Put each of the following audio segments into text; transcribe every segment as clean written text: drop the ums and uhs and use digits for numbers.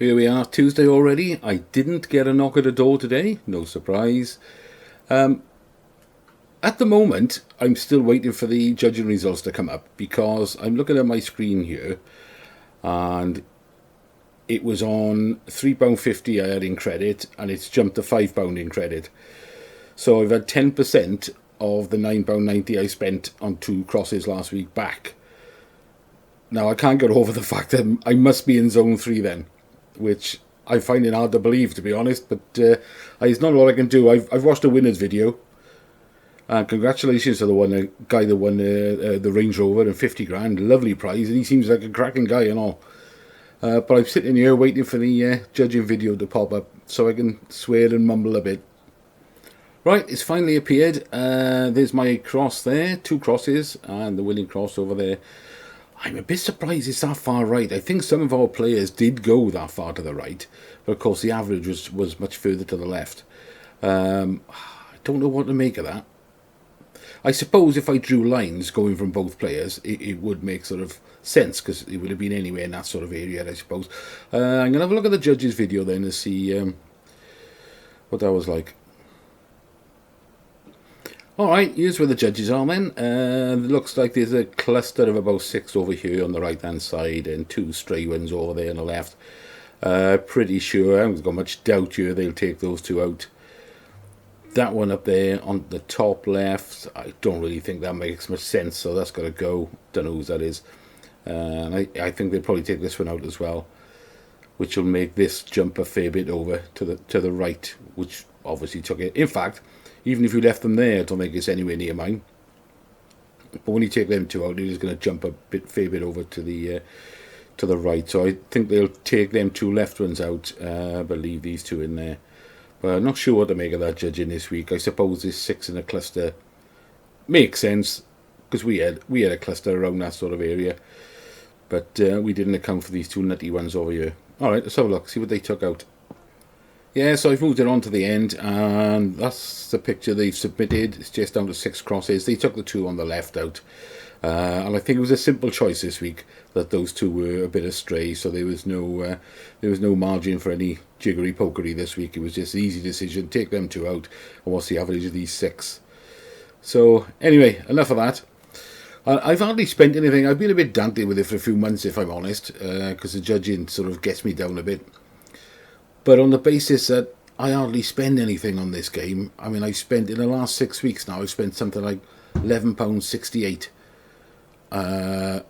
Here we are, Tuesday already. I didn't get a knock at the door today, no surprise. At the moment, I'm still waiting for the judging results to come up because I'm looking at my screen here and it was on £3.50 I had in credit and it's jumped to £5 in credit. So I've had 10% of the £9.90 I spent on 2 crosses last week back. Now I can't get over the fact that I must be in zone 3 then, which I find it hard to believe, to be honest, but there's not a lot I can do. I've watched the winner's video. Congratulations to the guy that won the Range Rover and 50 grand, lovely prize, and he seems like a cracking guy and all. But I'm sitting here waiting for the judging video to pop up so I can swear and mumble a bit. Right, it's finally appeared. There's my cross there, 2 crosses, and the winning cross over there. I'm a bit surprised it's that far right. I think some of our players did go that far to the right, but of course the average was much further to the left. I don't know what to make of that. I suppose if I drew lines going from both players, it would make sort of sense because it would have been anywhere in that sort of area, I suppose. I'm going to have a look at the judge's video then to see what that was like. Alright, here's where the judges are then. It looks like there's a cluster of about 6 over here on the right hand side and 2 stray ones over there on the left. Pretty sure, I haven't got much doubt here they'll take those 2 out. That one up there on the top left, I don't really think that makes much sense, so that's got to go. Don't know whose that is. I think they'll probably take this one out as well, which will make this jump a fair bit over to the right, which obviously took it. In fact, even if you left them there, I don't think it's anywhere near mine. But when you take them 2 out, it is going to jump a fair bit over to the right. So I think they'll take them 2 left ones out, but leave these 2 in there. But I'm not sure what to make of that judging this week. I suppose this 6 in a cluster makes sense because we had a cluster around that sort of area, but we didn't account for these 2 nutty ones over here. All right, let's have a look, see what they took out. Yeah, so I've moved it on to the end, and that's the picture they've submitted. It's just down to 6 crosses. They took the 2 on the left out, and I think it was a simple choice this week that those 2 were a bit astray. So there was no margin for any jiggery pokery this week. It was just an easy decision. Take them 2 out, and what's the average of these 6? So anyway, enough of that. I've hardly spent anything. I've been a bit daunted with it for a few months, if I'm honest, because the judging sort of gets me down a bit. But on the basis that I hardly spend anything on this game, I mean, I've spent, in the last 6 weeks now, I've spent something like £11.68. And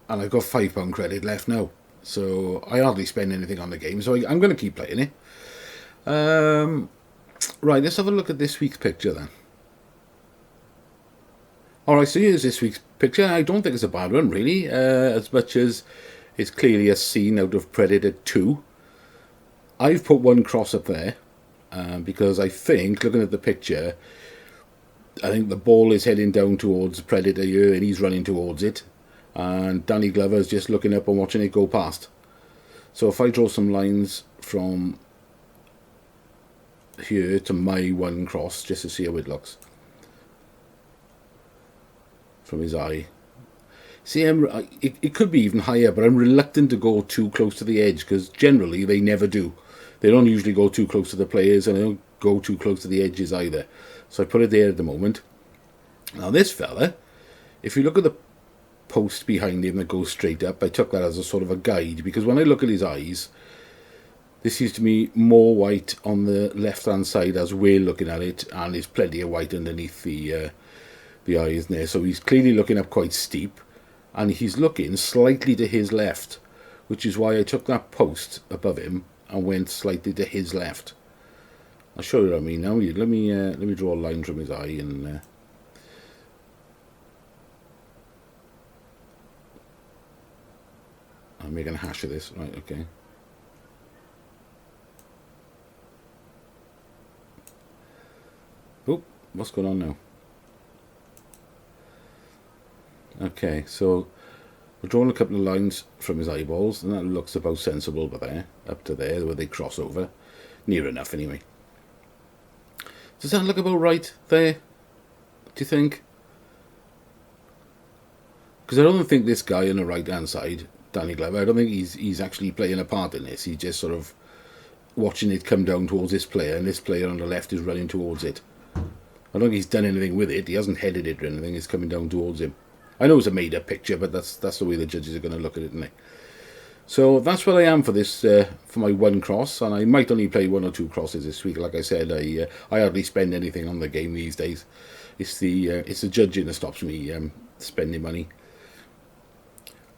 I've got £5 credit left now. So I hardly spend anything on the game, so I'm going to keep playing it. Right, let's have a look at this week's picture then. Alright, so here's this week's picture. I don't think it's a bad one, really, as much as it's clearly a scene out of Predator 2. I've put 1 cross up there because I think, looking at the picture, I think the ball is heading down towards Predator here and he's running towards it. And Danny Glover's just looking up and watching it go past. So if I draw some lines from here to my 1 cross, just to see how it looks. From his eye. See, it could be even higher, but I'm reluctant to go too close to the edge because generally they never do. They don't usually go too close to the players and they don't go too close to the edges either. So I put it there at the moment. Now this fella, if you look at the post behind him that goes straight up, I took that as a sort of a guide because when I look at his eyes, this seems to me more white on the left hand side as we're looking at it, and there's plenty of white underneath the eyes there. So he's clearly looking up quite steep. And he's looking slightly to his left, which is why I took that post above him and went slightly to his left. I'll show you what I mean now. Let me draw a line from his eye and I'm making a hash of this. Right, okay. Oh, what's going on now? Okay, so we're drawing a couple of lines from his eyeballs, and that looks about sensible, but there, up to there, where they cross over. Near enough, anyway. Does that look about right there? Do you think? Because I don't think this guy on the right-hand side Danny Glover. I don't think he's actually playing a part in this. He's just sort of watching it come down towards this player, and this player on the left is running towards it. I don't think he's done anything with it. He hasn't headed it or anything. It's coming down towards him. I know it's a made-up picture, but that's the way the judges are going to look at it, isn't they? So that's where I am for this, for my one cross, and I might only play 1 or 2 crosses this week. Like I said, I hardly spend anything on the game these days. It's the judging that stops me spending money.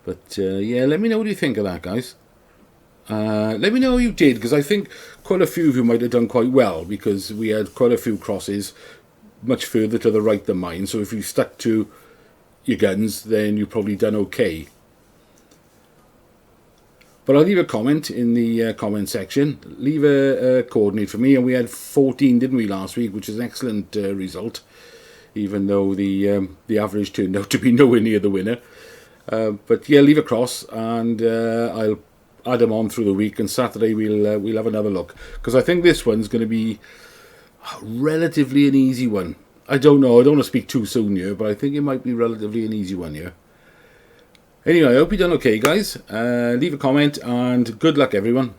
But yeah, let me know what you think of that, guys. Let me know how you did, because I think quite a few of you might have done quite well, because we had quite a few crosses much further to the right than mine. So if you stuck to your guns, then you've probably done okay. But I'll leave a comment in the comment section. Leave a coordinate for me, and we had 14, didn't we, last week, which is an excellent result, even though the average turned out to be nowhere near the winner. But yeah, leave a cross, and I'll add them on through the week, and Saturday we'll have another look, because I think this one's going to be relatively an easy one. I don't know, I don't want to speak too soon here, but I think it might be relatively an easy one here. Anyway, I hope you've done okay, guys. Leave a comment, and good luck, everyone.